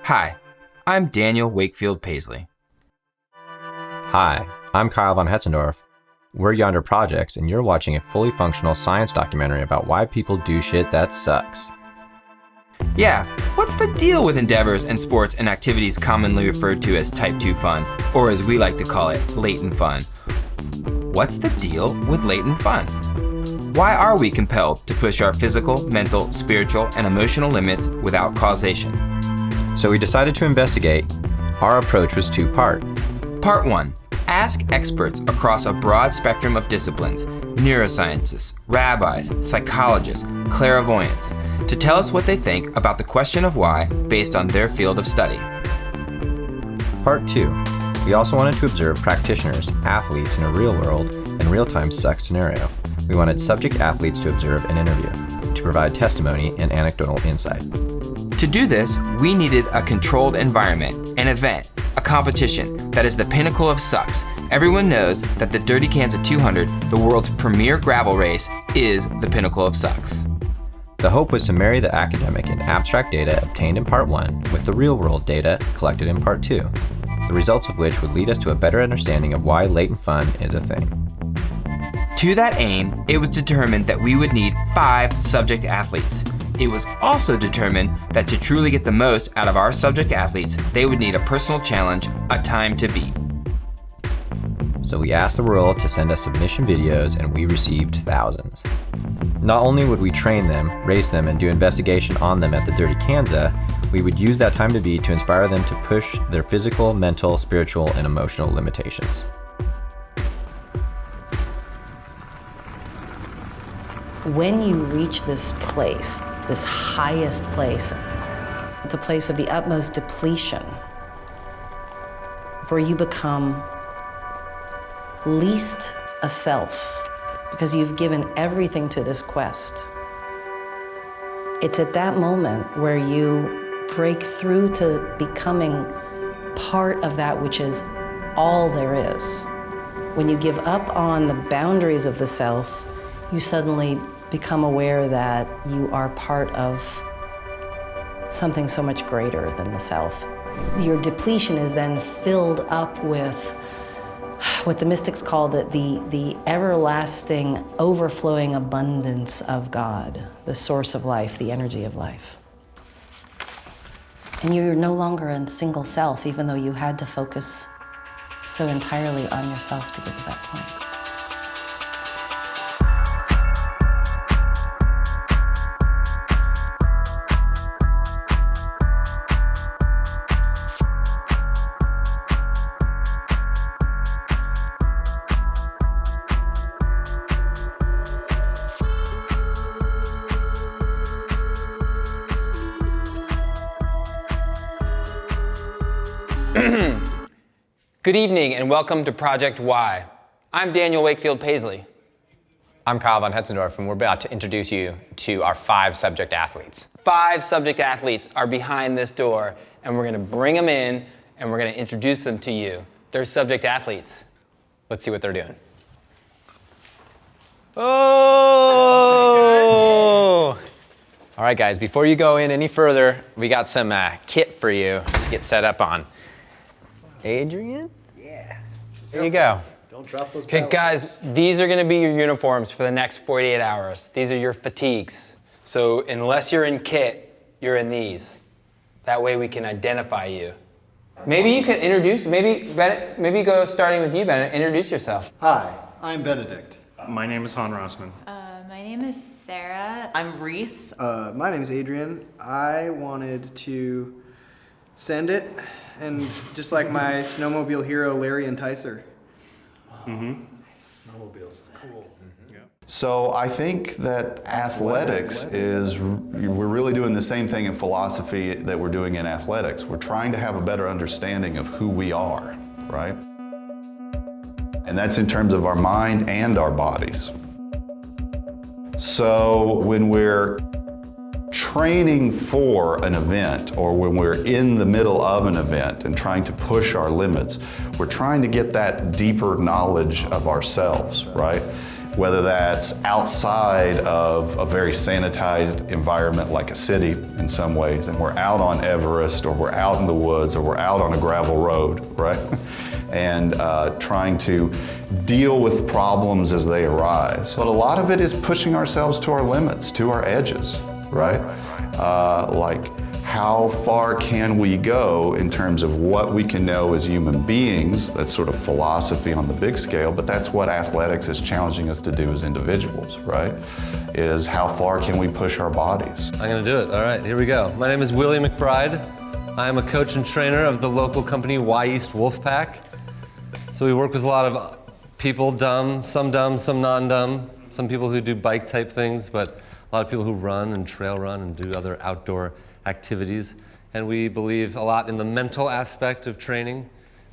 Hi, I'm Daniel Wakefield Paisley. Hi, I'm Kyle von Hetzendorf. We're Yonder Projects, and you're watching a fully functional science documentary about why people do shit that sucks. Yeah, what's the deal with endeavors and sports and activities commonly referred to as Type 2 fun, or as we like to call it, latent fun? What's the deal with latent fun? Why are we compelled to push our physical, mental, spiritual, and emotional limits without causation? So we decided to investigate. Our approach was two-part. Part 1. Ask experts across a broad spectrum of disciplines, neuroscientists, rabbis, psychologists, clairvoyants, to tell us what they think about the question of why based on their field of study. Part 2. We also wanted to observe practitioners, athletes in a real-world and real-time suck scenario. We wanted subject athletes to observe and interview, to provide testimony and anecdotal insight. To do this, we needed a controlled environment, an event, a competition that is the pinnacle of sucks. Everyone knows that the Dirty Kansas 200, the world's premier gravel race, is the pinnacle of sucks. The hope was to marry the academic and abstract data obtained in Part 1 with the real-world data collected in Part 2, the results of which would lead us to a better understanding of why latent fun is a thing. To that aim, it was determined that we would need 5 subject athletes. It was also determined that to truly get the most out of our subject athletes, they would need a personal challenge, a time to beat. So we asked the world to send us submission videos, and we received thousands. Not only would we train them, race them, and do investigation on them at the Dirty Kansas, we would use that time to beat to inspire them to push their physical, mental, spiritual, and emotional limitations. When you reach this place, this highest place, it's a place of the utmost depletion, where you become least a self, because you've given everything to this quest. It's at that moment where you break through to becoming part of that which is all there is. When you give up on the boundaries of the self, you suddenly become aware that you are part of something so much greater than the self. Your depletion is then filled up with what the mystics call the everlasting, overflowing abundance of God, the source of life, the energy of life. And you're no longer a single self, even though you had to focus so entirely on yourself to get to that point. Good evening and welcome to Project Y. I'm Daniel Wakefield Paisley. I'm Kyle von Hetzendorf, and we're about to introduce you to our 5 subject athletes. 5 subject athletes are behind this door, and we're going to bring them in and we're going to introduce them to you. They're subject athletes. Let's see what they're doing. Oh! All right, guys, before you go in any further, we got some kit for you to get set up on. Adrian? Yeah. There you go. Don't drop those. Okay, guys, these are going to be your uniforms for the next 48 hours. These are your fatigues. So unless you're in kit, you're in these. That way we can identify you. Maybe you can introduce, maybe go starting with you, Bennett. Introduce yourself. Hi, I'm Benedict. My name is Han Rossman. My name is Sarah. I'm Reese. My name is Adrian. I wanted to send it, and just like my snowmobile hero, Larry Enticer. Snowmobiles, cool. So I think that athletics is, we're really doing the same thing in philosophy that we're doing in athletics. We're trying to have a better understanding of who we are, right? And that's in terms of our mind and our bodies. So when we're training for an event, or when we're in the middle of an event and trying to push our limits, we're trying to get that deeper knowledge of ourselves, right? whether that's outside of a very sanitized environment like a city in some ways, and we're out on Everest, or we're out in the woods, or we're out on a gravel road, right? And trying to deal with problems as they arise. But a lot of it is pushing ourselves to our limits, to our edges, right? Like, how far can we go in terms of what we can know as human beings? That's sort of philosophy on the big scale, but that's what athletics is challenging us to do as individuals, right? Is how far can we push our bodies? I'm gonna do it. All right, here we go. My name is Willie McBride. I am a coach and trainer of the local company Y East Wolfpack. So we work with a lot of people, dumb, some non-dumb, some people who do bike type things, but a lot of people who run and trail run and do other outdoor activities. And we believe a lot in the mental aspect of training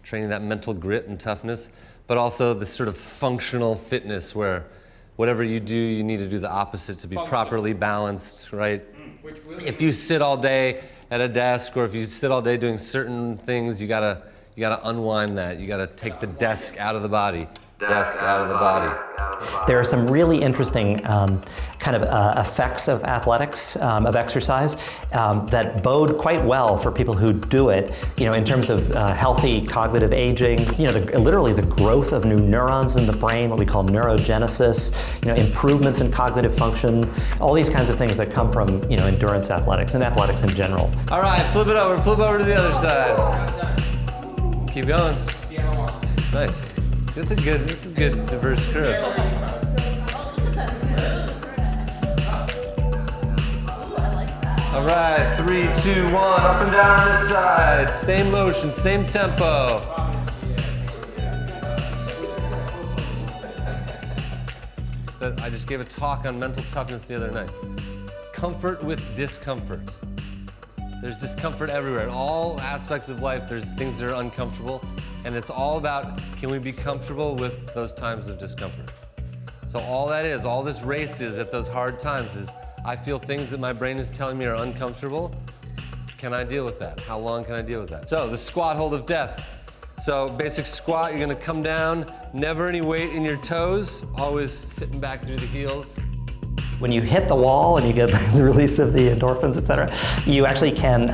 that mental grit and toughness, but also this sort of functional fitness where whatever you do, you need to do the opposite to be properly balanced, right? If you sit all day at a desk, or if you sit all day doing certain things, you gotta unwind that. You gotta take the desk out of the body. Desk out of the body. There are some really interesting kind of effects of athletics, of exercise, that bode quite well for people who do it, in terms of healthy cognitive aging, literally the growth of new neurons in the brain, what we call neurogenesis, improvements in cognitive function, all these kinds of things that come from, endurance athletics and athletics in general. All right, flip over to the other side. Keep going. Nice. That's a good diverse crew. All right, 3, 2, 1, up and down on this side. Same motion, same tempo. I just gave a talk on mental toughness the other night. Comfort with discomfort. There's discomfort everywhere. In all aspects of life, there's things that are uncomfortable. And it's all about, can we be comfortable with those times of discomfort? So all this race is at those hard times is, I feel things that my brain is telling me are uncomfortable. Can I deal with that? How long can I deal with that? So the squat hold of death. So basic squat, you're gonna come down, never any weight in your toes, always sitting back through the heels. When you hit the wall and you get the release of the endorphins, et cetera, you actually can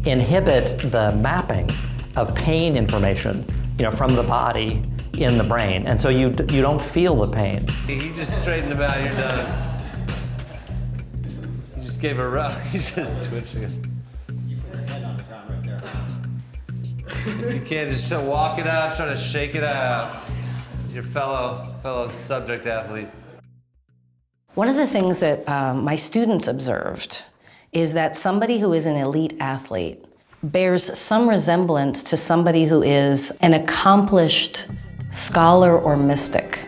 inhibit the mapping of pain information, from the body in the brain, and so you don't feel the pain. You just straightened him out. You're done. You just gave a rub. You just twitching it. You can't just try to walk it out, try to shake it out. Your fellow subject athlete. One of the things that my students observed is that somebody who is an elite athlete bears some resemblance to somebody who is an accomplished scholar or mystic.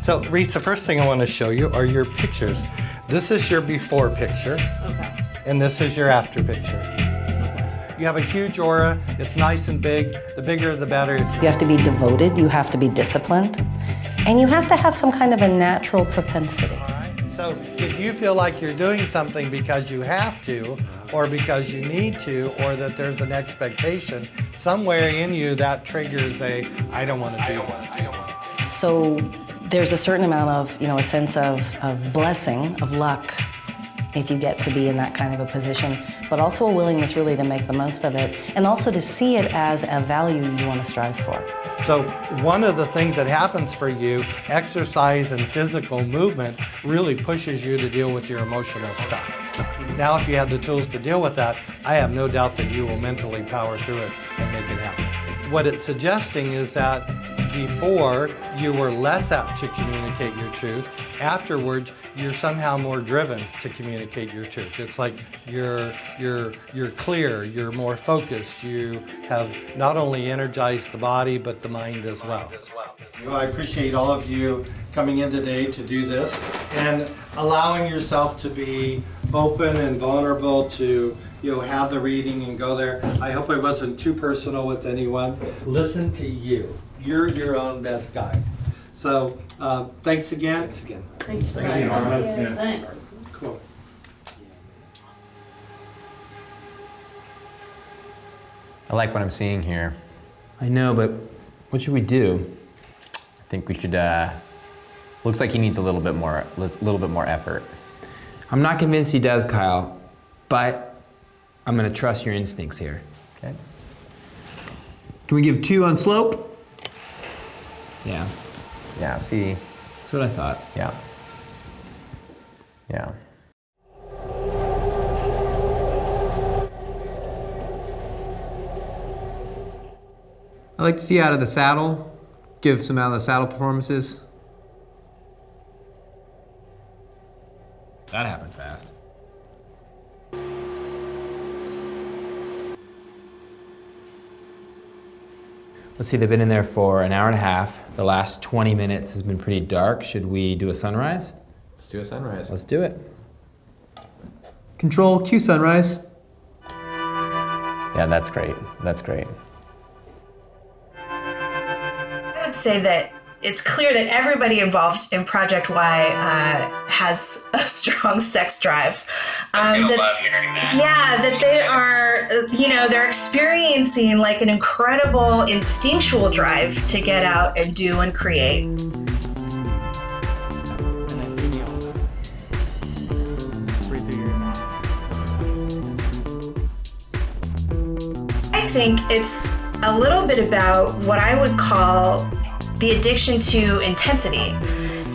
So, Reese, the first thing I want to show you are your pictures. This is your before picture, and this is your after picture. You have a huge aura, it's nice and big. The bigger the better. You have to be devoted, you have to be disciplined, and you have to have some kind of a natural propensity. So if you feel like you're doing something because you have to, or because you need to, or that there's an expectation, somewhere in you that triggers I don't want to do this. So there's a certain amount of, a sense of blessing, of luck, if you get to be in that kind of a position, but also a willingness really to make the most of it, and also to see it as a value you want to strive for. So one of the things that happens for you, exercise and physical movement really pushes you to deal with your emotional stuff. Now if you have the tools to deal with that, I have no doubt that you will mentally power through it and make it happen. what it's suggesting is that before you were less apt to communicate your truth. Afterwards, you're somehow more driven to communicate your truth. It's like you're clear, you're more focused. You have not only energized the body but the mind as well. I appreciate all of you coming in today to do this and allowing yourself to be open and vulnerable to have the reading and go there. I hope I wasn't too personal with anyone. Listen to you. You're your own best guide. So thanks again. Thanks. Thanks. Cool. I like what I'm seeing here. I know, but what should we do? I think we should, looks like he needs a little bit more effort. I'm not convinced he does, Kyle, but I'm gonna trust your instincts here. Okay. Can we give 2 on slope? Yeah, Yeah, see, that's what I thought. yeah. Yeah. I like to see out of the saddle, give some out of the saddle performances. That happened fast. Let's see, they've been in there for an hour and a half. The last 20 minutes has been pretty dark. Should we do a sunrise? Let's do a sunrise. Let's do it. Control, cue sunrise. Yeah, that's great. That's great. I would say that it's clear that everybody involved in Project Y has a strong sex drive. That they are, they're experiencing like an incredible instinctual drive to get out and do and create. I think it's a little bit about what I would call the addiction to intensity.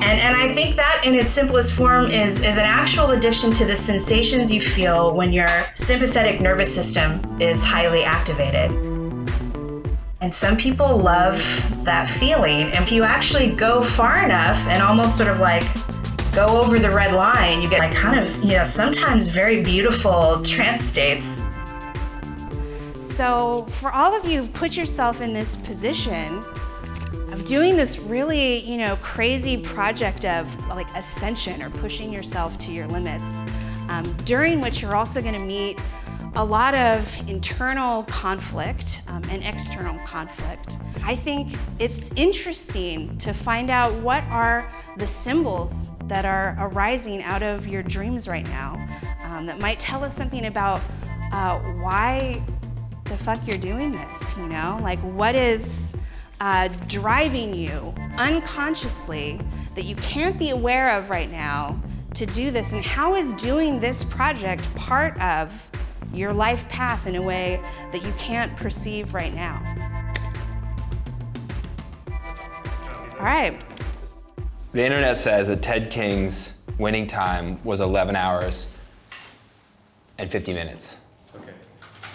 And I think that in its simplest form is an actual addiction to the sensations you feel when your sympathetic nervous system is highly activated. And some people love that feeling. And if you actually go far enough and almost sort of like go over the red line, you get like kind of, sometimes very beautiful trance states. So for all of you who've put yourself in this position of doing this really, crazy project of like ascension or pushing yourself to your limits, during which you're also going to meet a lot of internal conflict and external conflict. I think it's interesting to find out what are the symbols that are arising out of your dreams right now that might tell us something about why the fuck you're doing this, Like what is driving you unconsciously that you can't be aware of right now to do this, and how is doing this project part of your life path in a way that you can't perceive right now? All right. The internet says that Ted King's winning time was 11 hours and 50 minutes.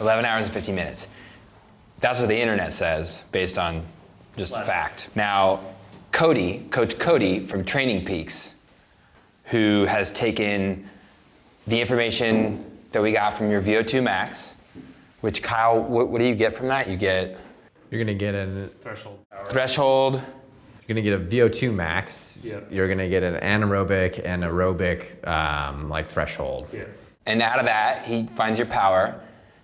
11 hours and 50 minutes. That's what the internet says based on just fact. Now, Coach Cody from Training Peaks, who has taken the information that we got from your VO2 max, which Kyle, what do you get from that? You're gonna get a threshold. You're gonna get a VO2 max. Yep. You're gonna get an anaerobic and aerobic threshold. Yeah. And out of that, he finds your power,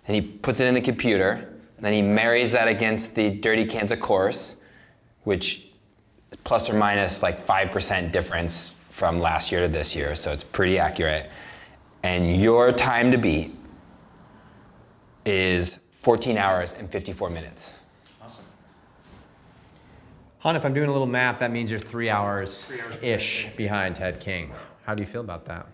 and he puts it in the computer, and then he marries that against the Dirty Kansas course, which is plus or minus like 5% difference from last year to this year, so it's pretty accurate. And your time to beat is 14 hours and 54 minutes. Awesome. Han, if I'm doing a little math, that means you're 3 hours-ish behind Ted King. How do you feel about that?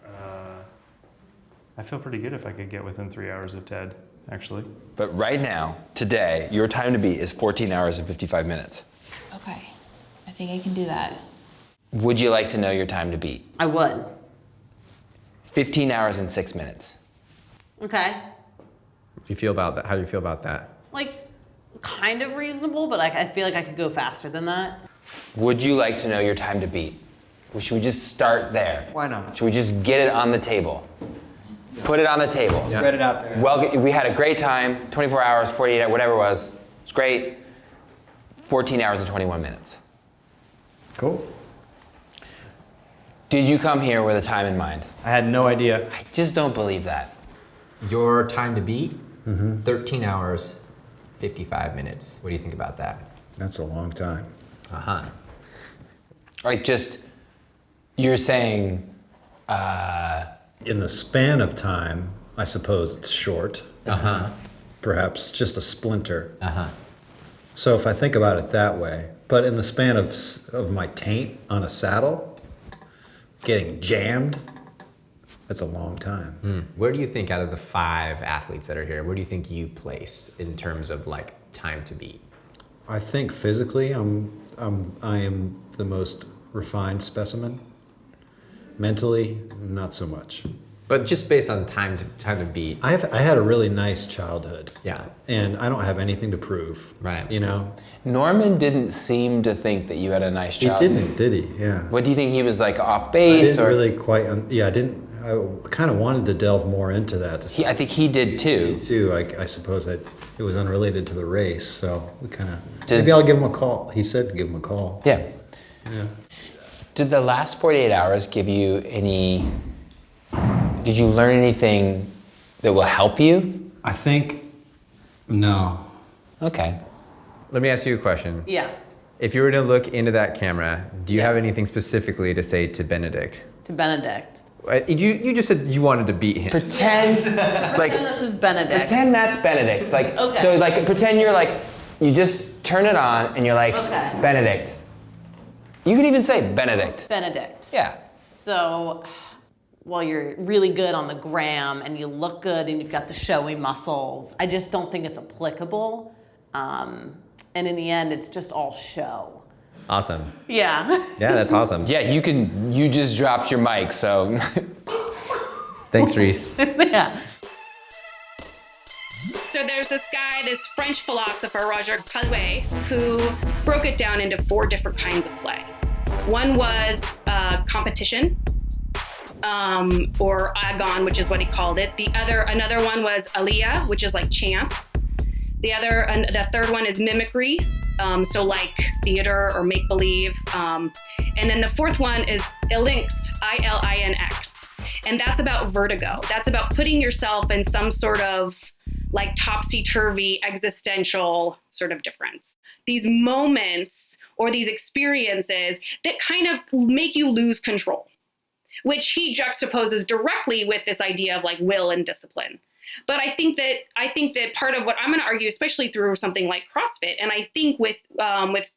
I feel pretty good if I could get within 3 hours of Ted, actually. But right now, today, your time to beat is 14 hours and 55 minutes. Okay, I think I can do that. Would you like to know your time to beat? I would. 15 hours and 6 minutes. Okay. How do you feel about that? Like, kind of reasonable, but I feel like I could go faster than that. Would you like to know your time to beat? Or should we just start there? Why not? Should we just get it on the table? Put it on the table. Spread it out there. Well, we had a great time, 24 hours, 48 hours, whatever it was. It's great. 14 hours and 21 minutes. Cool. Did you come here with a time in mind? I had no idea. I just don't believe that. Your time to beat? 13 hours, 55 minutes. What do you think about that? That's a long time. Uh-huh. Like just, you're saying, In the span of time, I suppose it's short. Uh-huh. Perhaps just a splinter. Uh-huh. So if I think about it that way, but in the span of my taint on a saddle, getting jammed, that's a long time. Where do you think, out of the 5 athletes that are here, where do you think you placed in terms of like time to beat? I think physically I am the most refined specimen. Mentally, not so much. But just based on time to beat. I had a really nice childhood. Yeah. And I don't have anything to prove. Right. You know? Norman didn't seem to think that you had a nice He childhood. didn't, did he? Yeah. What do you think, he was like off I base? didn't Or really quite, I kind of wanted to delve more into that. I think he did too. I suppose it was unrelated to the race, so we kind of, maybe I'll give him a call. He said to give him a call. Yeah. Yeah. Did the last 48 hours give you did you learn anything that will help you? I think, no. Okay. Let me ask you a question. Yeah. If you were to look into that camera, do you have anything specifically to say to Benedict? To Benedict. You just said you wanted to beat him. Pretend like And this is Benedict. pretend that's Benedict. Like Okay. so like pretend you're like you just turn it on and you're like Okay. Benedict. You could even say Benedict. Benedict. Yeah. So, while you're really good on the gram and you look good and you've got the showy muscles, I just don't think it's applicable. And in the end, it's just all show. Awesome. Yeah. Yeah, that's awesome. Yeah, you just dropped your mic, so. Thanks, Reese. Yeah. So there's this guy, this French philosopher, Roger Causation, who broke it down into 4 different kinds of play. One was competition, or agon, which is what he called it. Another one was alia, which is like chance. The third one is mimicry, so like theater or make believe. And then the fourth one is ilinx, I-L-I-N-X, and that's about vertigo. That's about putting yourself in some sort of like topsy-turvy existential sort of difference. These moments or these experiences that kind of make you lose control, which he juxtaposes directly with this idea of like will and discipline. But I think that part of what I'm going to argue, especially through something like CrossFit, and I think with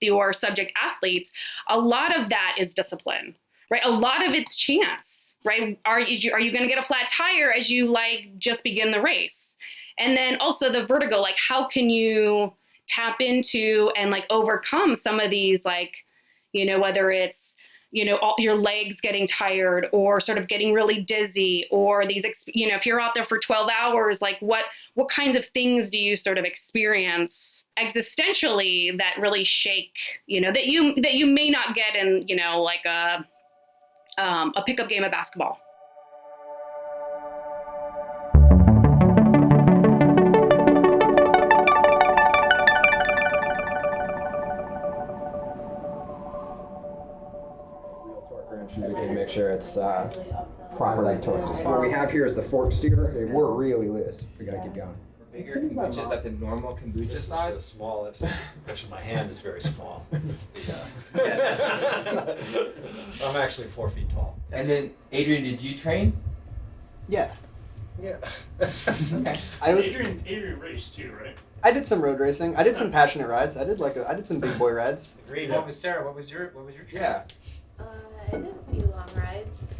your subject athletes, a lot of that is discipline, right? A lot of it's chance, right? Are you going to get a flat tire as you like just begin the race? And then also the vertigo, like how can you tap into and like overcome some of these, like, you know, whether it's, you know, all your legs getting tired or sort of getting really dizzy, or these, you know, if you're out there for 12 hours, like what kinds of things do you sort of experience existentially that really shake, you know, that you may not get in, you know, like a pickup game of basketball. To make sure it's properly torqued. What we have here is the fork steer. We're really loose. We gotta keep going. Bigger kombucha, like the normal kombucha size? The smallest. Actually, my hand is very small. I'm actually 4 feet tall. And then, Adrian, did you train? Yeah. Yeah. Okay. Adrian raced too, right? I did some road racing. I did some passionate rides. I did some big boy rides. What was Sarah? What was your training? Yeah. I did a few long rides.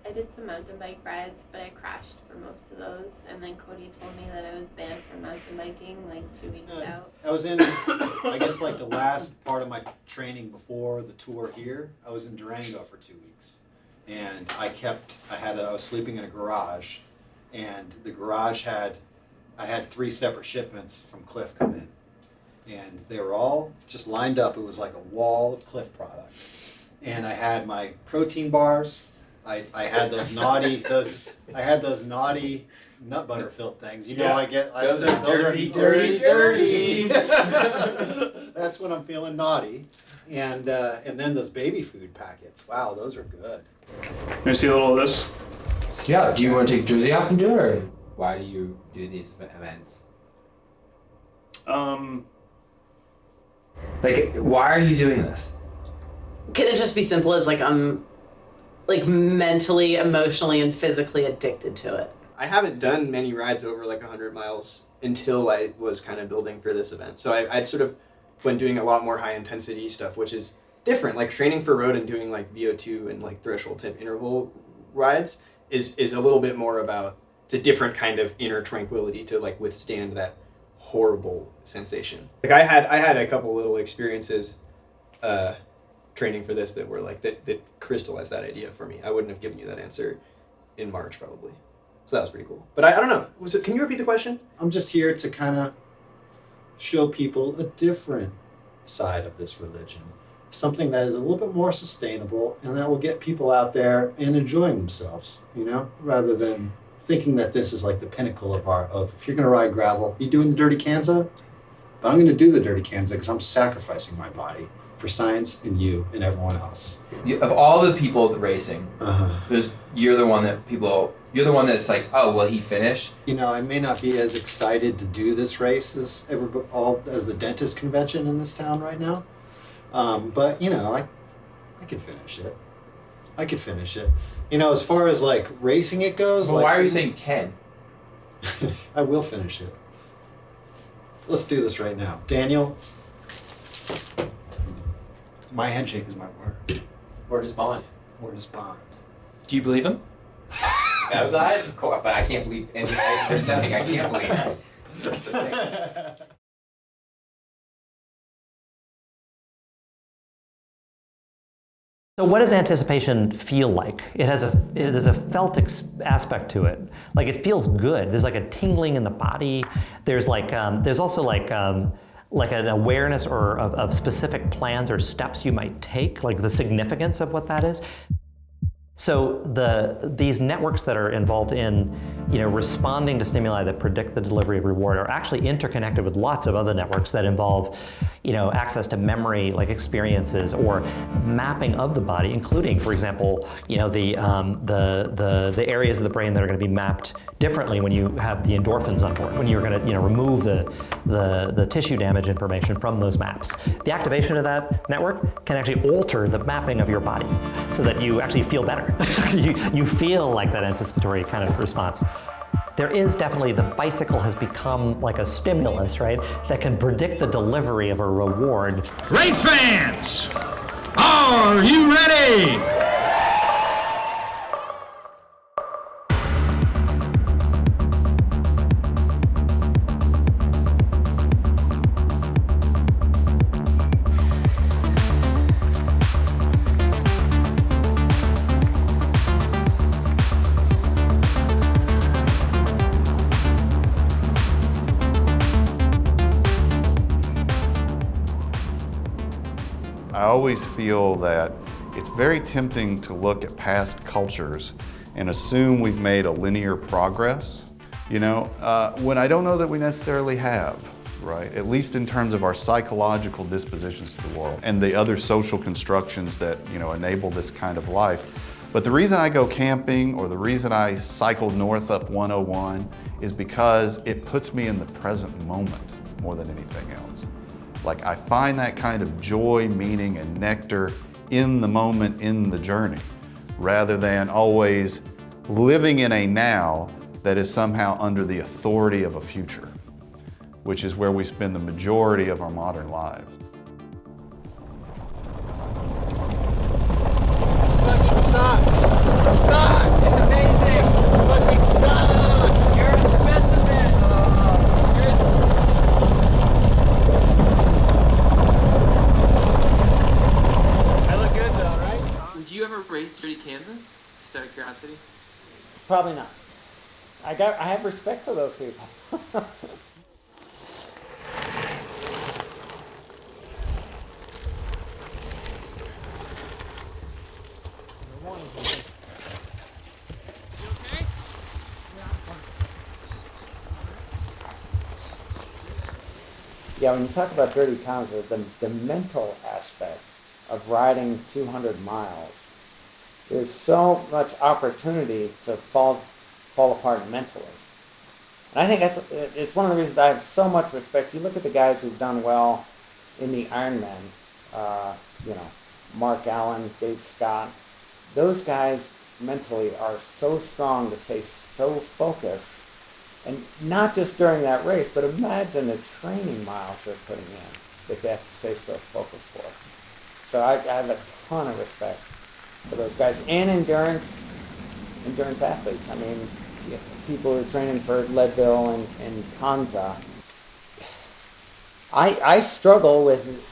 I did some mountain bike rides, but I crashed for most of those. And then Cody told me that I was banned from mountain biking like 2 weeks out. I was in, I guess, like the last part of my training before the tour here. I was in Durango for 2 weeks, and I was sleeping in a garage, and the garage I had 3 separate shipments from Cliff come in, and they were all just lined up. It was like a wall of Cliff product. And I had my protein bars. I had those naughty nut butter filled things. You know, Yeah. Those are dirty. That's when I'm feeling naughty. And then those baby food packets. Wow, those are good. Can you see a little of this? Yeah. Do you want to take your jersey off and do it, or why do you do these events? Like, why are you doing this? Can it just be simple as like I'm like mentally, emotionally, and physically addicted to it? I haven't done many rides over like 100 miles until I was kind of building for this event. So I'd sort of been doing a lot more high intensity stuff, which is different. Like training for road and doing like VO2 and like threshold type interval rides is a little bit more about, it's a different kind of inner tranquility to like withstand that horrible sensation. Like I had a couple little experiences training for this that were like that crystallized that idea for me. I wouldn't have given you that answer in March probably. So that was pretty cool. But I don't know. Can you repeat the question? I'm just here to kind of show people a different side of this religion. Something that is a little bit more sustainable and that will get people out there and enjoying themselves, you know, rather than thinking that this is like the pinnacle of if you're going to ride gravel, you doing the Dirty Kanza? But I'm going to do the Dirty Kanza because I'm sacrificing my body for science and you and everyone else. Of all the people racing, you're the one that's like, oh, will he finish? You know, I may not be as excited to do this race as the dentist convention in this town right now. But you know, I could finish it. You know, as far as like racing it goes. Well, why are you saying can? I will finish it. Let's do this right now. Daniel, my handshake is my word. Word is bond. Word is bond. Do you believe him? Those eyes, of course, but I can't believe any eyes. There's nothing I can't believe. That's the thing. So what does anticipation feel like? It has a felt aspect to it. Like it feels good. There's like a tingling in the body. There's like there's also like an awareness or of specific plans or steps you might take, like the significance of what that is. So these networks that are involved in, you know, responding to stimuli that predict the delivery of reward are actually interconnected with lots of other networks that involve, you know, access to memory, like experiences, or mapping of the body, including, for example, you know, the areas of the brain that are going to be mapped differently when you have the endorphins on board, when you're going to, you know, remove the tissue damage information from those maps. The activation of that network can actually alter the mapping of your body so that you actually feel better. you feel like that anticipatory kind of response. There is definitely, the bicycle has become like a stimulus, right, that can predict the delivery of a reward. Race fans, are you ready? I always feel that it's very tempting to look at past cultures and assume we've made a linear progress, you know, when I don't know that we necessarily have, right? At least in terms of our psychological dispositions to the world and the other social constructions that, you know, enable this kind of life. But the reason I go camping, or the reason I cycle north up 101, is because it puts me in the present moment more than anything else. Like, I find that kind of joy, meaning, and nectar in the moment, in the journey, rather than always living in a now that is somehow under the authority of a future, which is where we spend the majority of our modern lives. Fucking sucks. Sucks. It's amazing. Fucking sucks. You're a specimen. I look good though, right? Would you ever race Dirty Kanza? Just out of curiosity. Probably not. I have respect for those people. Yeah, when you talk about Dirty Kanza, the mental aspect of riding 200 miles, there's so much opportunity to fall apart mentally. And I think it's one of the reasons I have so much respect. You look at the guys who've done well in the Ironman, Mark Allen, Dave Scott. Those guys mentally are so strong to stay so focused, and not just during that race, but imagine the training miles they're putting in that they have to stay so focused for. So I have a ton of respect for those guys, and endurance athletes. I mean, people who are training for Leadville and Kanza. I struggle with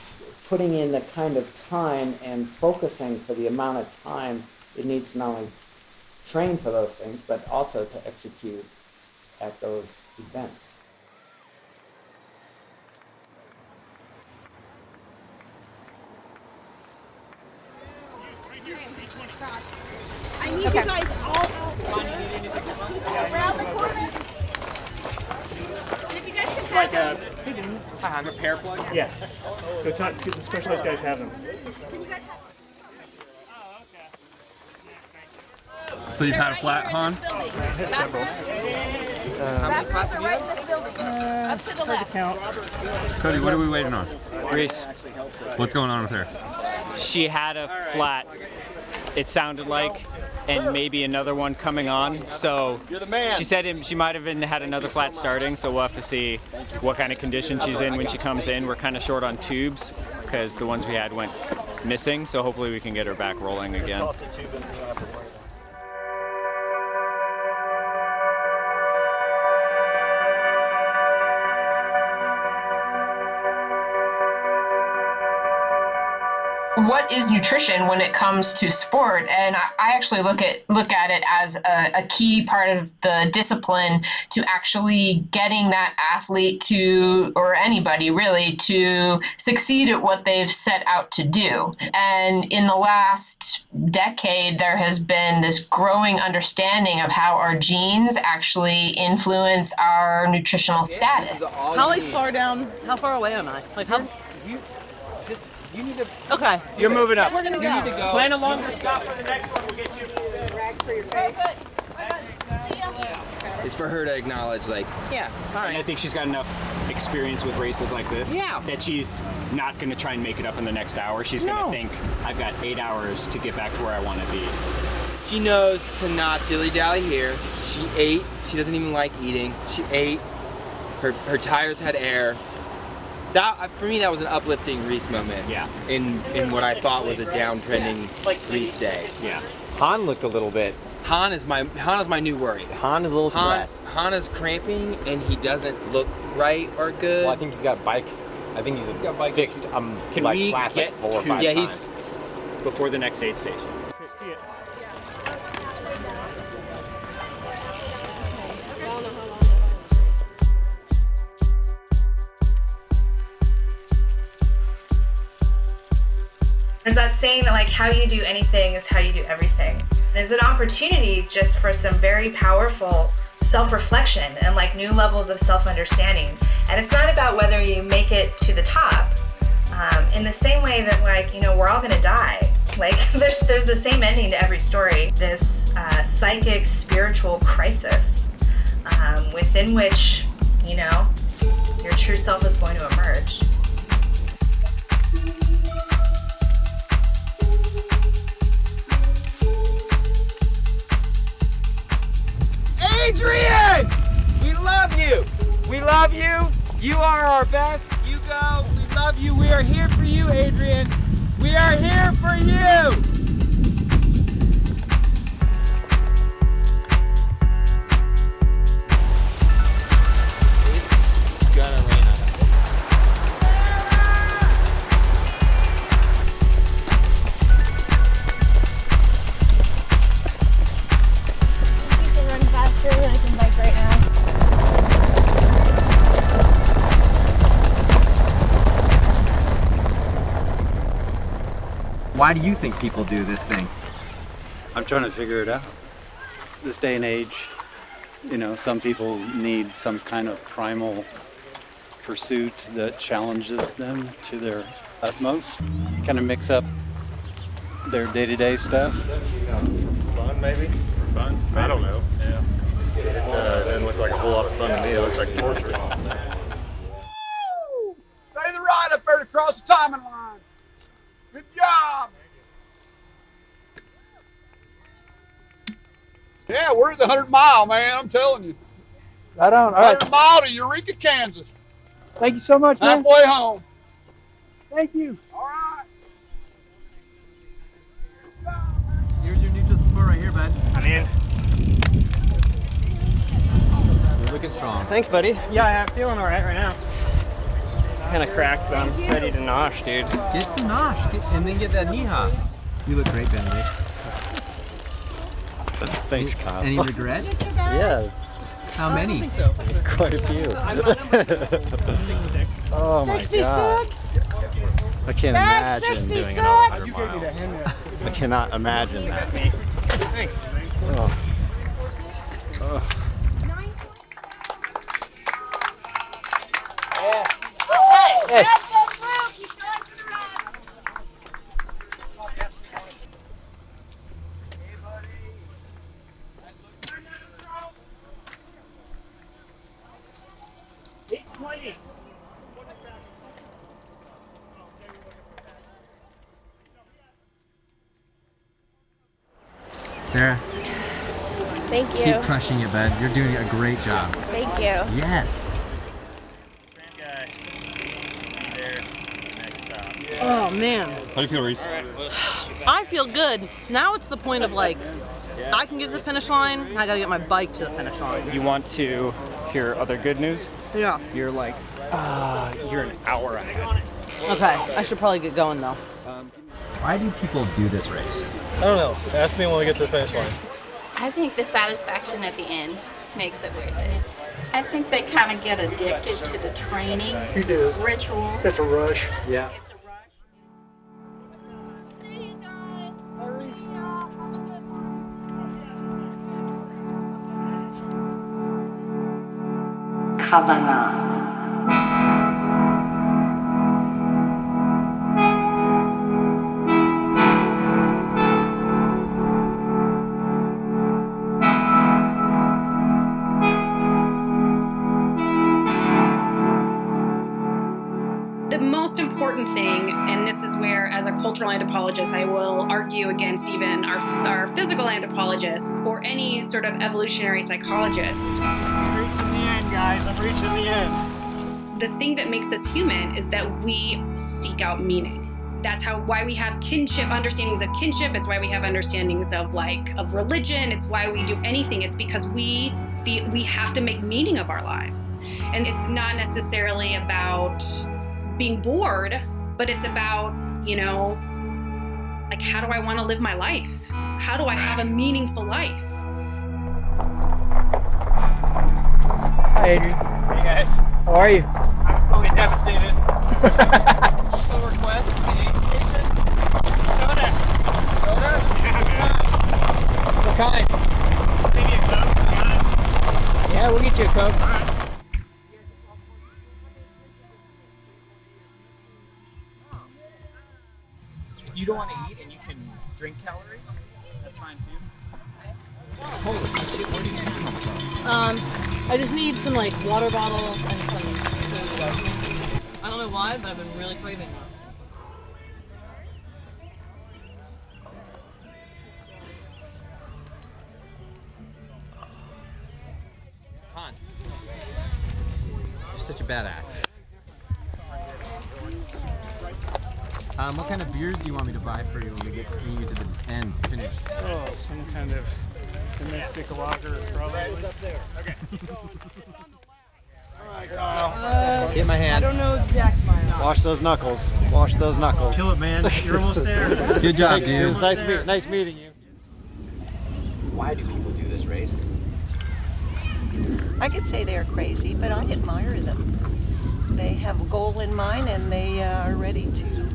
putting in the kind of time and focusing for the amount of time it needs to not only train for those things, but also to execute at those events. I need you guys all around the corner. If you guys can have a repair plug? Yeah. Go talk to the specialized guys have them. So you've had a flat, Han? Several. How many flats have you had? Up to the left. Cody, what are we waiting on? Reese. What's going on with her? She had a flat, it sounded like, and maybe another one coming on. So she said she might have had another flat starting, so we'll have to see what kind of condition she's in when she comes in. We're kind of short on tubes because the ones we had went missing, so hopefully we can get her back rolling again. What is nutrition when it comes to sport? And I actually look at it as a key part of the discipline to actually getting that athlete to, or anybody really, to succeed at what they've set out to do. And in the last decade, there has been this growing understanding of how our genes actually influence our nutritional status. How far away am I? Like how? You need to. Okay. You're moving up. We're gonna go. You need to go. Plan a longer stop for the next one. We'll get you. Rag for your face. It's for her to acknowledge, like, yeah, all right. And I think she's got enough experience with races like this that she's not going to try and make it up in the next hour. She's going to think, I've got 8 hours to get back to where I want to be. She knows to not dilly-dally here. She ate. She doesn't even like eating. She ate. Her tires had air. That, for me, that was an uplifting Reese moment. Yeah. In what I thought was a downtrending Reese day. Yeah. Han looked a little bit. Han is my new worry. Han is a little stressed. Han is cramping and he doesn't look right or good. Well, I think he's got bikes. I think he's fixed Can like we flats get like 4 or 5 yeah, times. he's before the next aid station. See it. There's that saying that like how you do anything is how you do everything. There's an opportunity just for some very powerful self-reflection and like new levels of self-understanding. And it's not about whether you make it to the top. In the same way that like, we're all gonna die. Like there's the same ending to every story. This psychic, spiritual crisis within which, your true self is going to emerge. Adrian! We love you! We love you! You are our best. You go. We love you. We are here for you, Adrian. We are here for you! It's gonna rain on us. Run faster than I can bike right now. Why do you think people do this thing? I'm trying to figure it out. This day and age, some people need some kind of primal pursuit that challenges them to their utmost. Kind of mix up their day-to-day stuff. Fun, maybe? For fun? I don't know. Yeah. It didn't look like a whole lot of fun to me. It looked like torture. Stay the right up there across the timing line. Good job. Yeah, we're at the 100 mile, man. I'm telling you. Right on. All right. 100 mile to Eureka, Kansas. Thank you so much, man. Halfway home. Thank you. All right. Here's your neutral support right here, bud. I'm in. You're looking strong. Thanks, buddy. Yeah, I'm feeling all right now. Kind of cracked, but I'm ready to nosh, dude. Get some nosh, and then get that knee hop. You look great, Benedict. Thanks, Kyle. Any regrets? Yeah. How many? Quite a few. 66. Oh my 66. God. I can't imagine doing it all 100 miles. I cannot imagine that. Thanks. Oh. Oh. Hey. Sarah, Thank you. keep crushing it, bud. You're doing a great job. Thank you. Yes. Oh man. How do you feel, Reese? I feel good. Now it's the point of like, I can get to the finish line, I gotta get my bike to the finish line. You want to hear other good news? Yeah. You're like, you're an hour ahead. Okay, I should probably get going though. Why do people do this race? I don't know. Ask me when we get to the finish line. I think the satisfaction at the end makes it worth it. I think they kind of get addicted to the training ritual. It's a rush. Yeah. Kavana. The most important thing, and this is where, as a cultural anthropologist, I will argue against even our physical anthropologists or any sort of evolutionary psychologist. I'm reaching the end, guys. I'm reaching the end. The thing that makes us human is that we seek out meaning. That's why we have kinship, understandings of kinship. It's why we have understandings of religion. It's why we do anything. It's because we have to make meaning of our lives. And it's not necessarily about being bored, but it's about, how do I want to live my life? How do I have a meaningful life? Hi, Adrian. Hey, guys. How are you? I'm totally devastated. Still request soda. Soda? What kind? Maybe a Coke. Yeah, we'll get you a Coke. All right. If you don't want to eat and you can drink calories, that's fine too. Holy shit, where did you come from? I just need some water bottles and some food. I don't know why, but I've been really craving one. Han, you're such a badass. What kind of beers do you want me to buy for you when we get you to the end, finish? Oh, some kind of domestic lager, probably. Okay. All right, Kyle. Get my hand. I don't know exact amount. Wash those knuckles. Wash those knuckles. Kill it, man. You're almost there. Good job, Thanks, dude. It was nice meeting you. Why do people do this race? I could say they're crazy, but I admire them. They have a goal in mind and they are ready to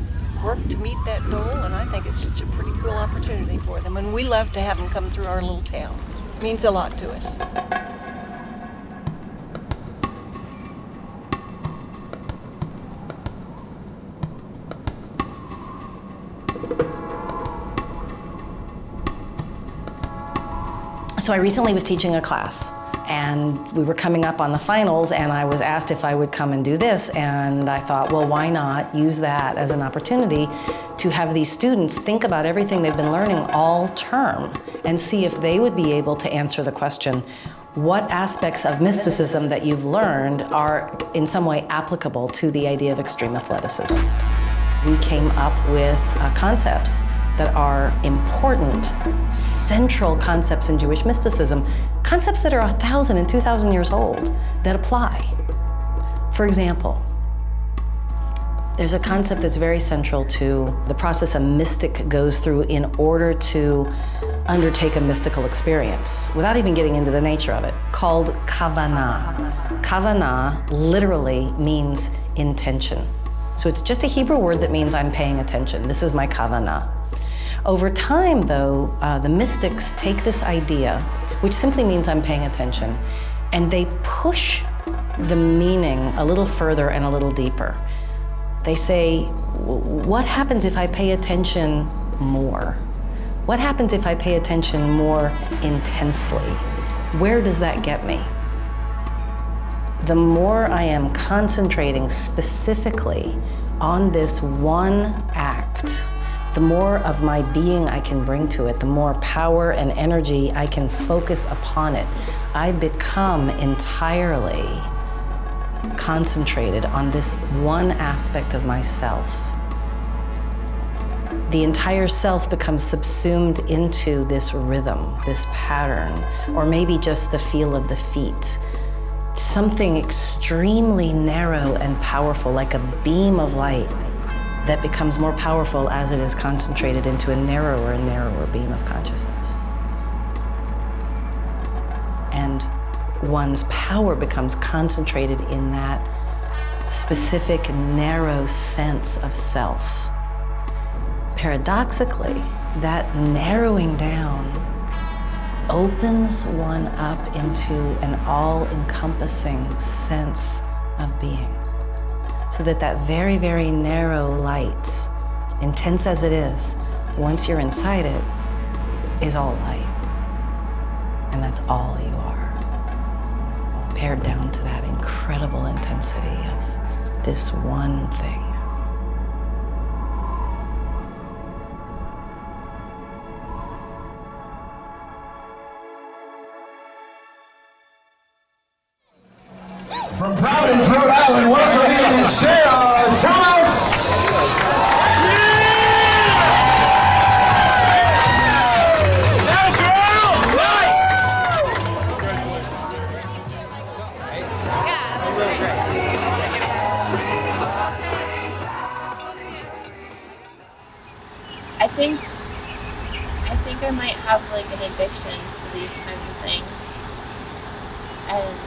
work to meet that goal, and I think it's just a pretty cool opportunity for them. And we love to have them come through our little town. It means a lot to us. So I recently was teaching a class, and we were coming up on the finals, and I was asked if I would come and do this, and I thought, well, why not use that as an opportunity to have these students think about everything they've been learning all term and see if they would be able to answer the question, what aspects of mysticism that you've learned are in some way applicable to the idea of extreme athleticism. We came up with concepts that are important, central concepts in Jewish mysticism, concepts that are 1,000 and 2,000 years old, that apply. For example, there's a concept that's very central to the process a mystic goes through in order to undertake a mystical experience, without even getting into the nature of it, called kavanah. Kavanah literally means intention. So it's just a Hebrew word that means I'm paying attention. This is my kavanah. Over time, though, the mystics take this idea, which simply means I'm paying attention, and they push the meaning a little further and a little deeper. They say, what happens if I pay attention more? What happens if I pay attention more intensely? Where does that get me? The more I am concentrating specifically on this one act, the more of my being I can bring to it, the more power and energy I can focus upon it. I become entirely concentrated on this one aspect of myself. The entire self becomes subsumed into this rhythm, this pattern, or maybe just the feel of the feet. Something extremely narrow and powerful, like a beam of light, that becomes more powerful as it is concentrated into a narrower and narrower beam of consciousness. And one's power becomes concentrated in that specific narrow sense of self. Paradoxically, that narrowing down opens one up into an all-encompassing sense of being. So that that very, very narrow light, intense as it is, once you're inside it, is all light. And that's all you are. Pared down to that incredible intensity of this one thing. From Providence, Rhode Island, welcome in Sarah Thomas! I think I might have like an addiction to these kinds of things, and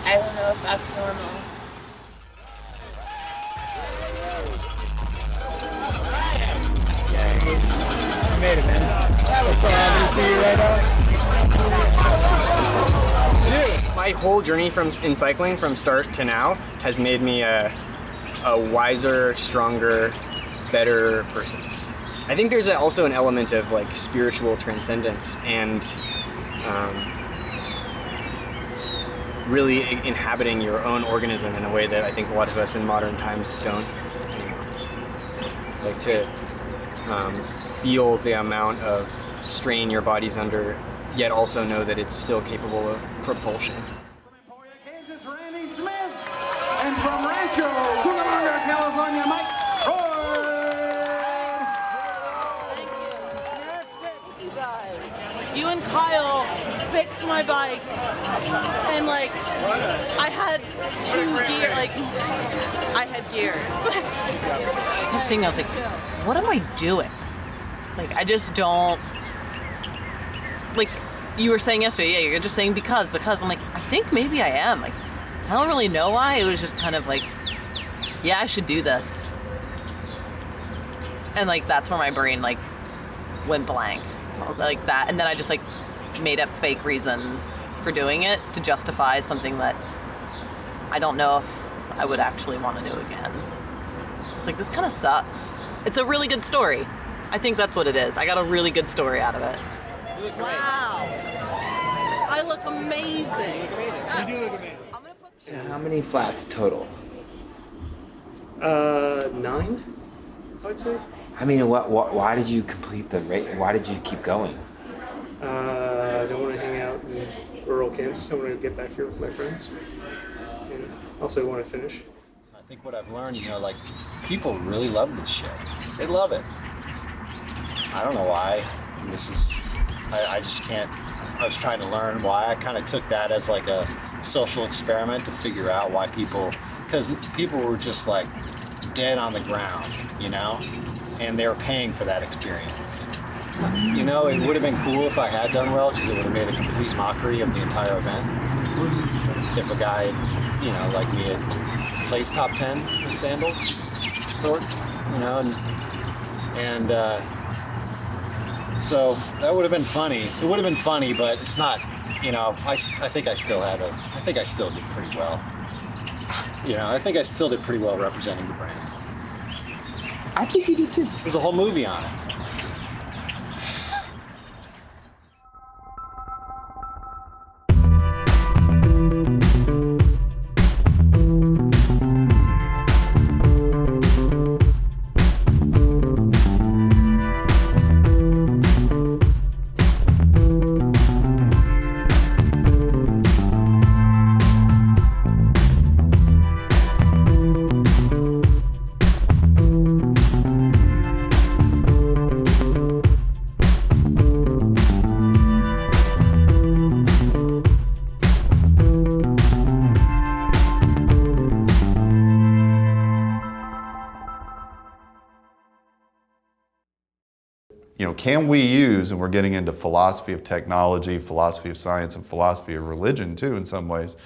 I don't know if that's normal. You made it, man. That was so happy to see you right on. My whole journey in cycling from start to now has made me a wiser, stronger, better person. I think there's also an element of like spiritual transcendence and really inhabiting your own organism in a way that I think a lot of us in modern times don't anymore. Like to feel the amount of strain your body's under, yet also know that it's still capable of propulsion. And from Rancho Cucamonga, California, Mike You and Kyle fixed my bike, and like I had gears. I kept thinking, I was like, what am I doing? Like I just don't, like you were saying yesterday, yeah, you're just saying because I'm like, I think maybe I am. Like I don't really know why. It was just kind of like, yeah, I should do this. And like that's where my brain like went blank. I was like that, and then I just like made up fake reasons for doing it to justify something that I don't know if I would actually want to do again. It's like, this kind of sucks. It's a really good story. I think that's what it is. I got a really good story out of it. Wow. I look amazing. You do look amazing. So how many flats total? 9, I would say. I mean, why did you complete the race? Why did you keep going? I don't want to hang out in rural Kansas. I want to get back here with my friends. And also want to finish. I think what I've learned, like people really love this shit. They love it. I don't know why. I just can't. I was trying to learn why. I kind of took that as like a social experiment to figure out why because people were just like dead on the ground, and they were paying for that experience. It would have been cool if I had done well, because it would have made a complete mockery of the entire event. If a guy, like me had placed top 10 in sandals, so that would have been funny. It would have been funny, but it's not, I think I still did pretty well. I think I still did pretty well representing the brand. I think you did too. There's a whole movie on it. Can we use, and we're getting into philosophy of technology, philosophy of science, and philosophy of religion too in some ways,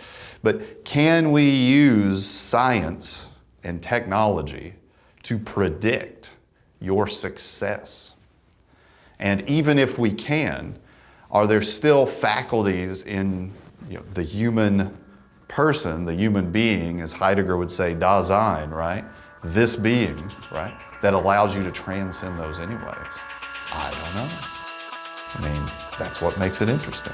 but can we use science and technology to predict your success? And even if we can, are there still faculties in the human person, the human being, as Heidegger would say, Dasein, right? This being, right? That allows you to transcend those anyways. I don't know. I mean, that's what makes it interesting.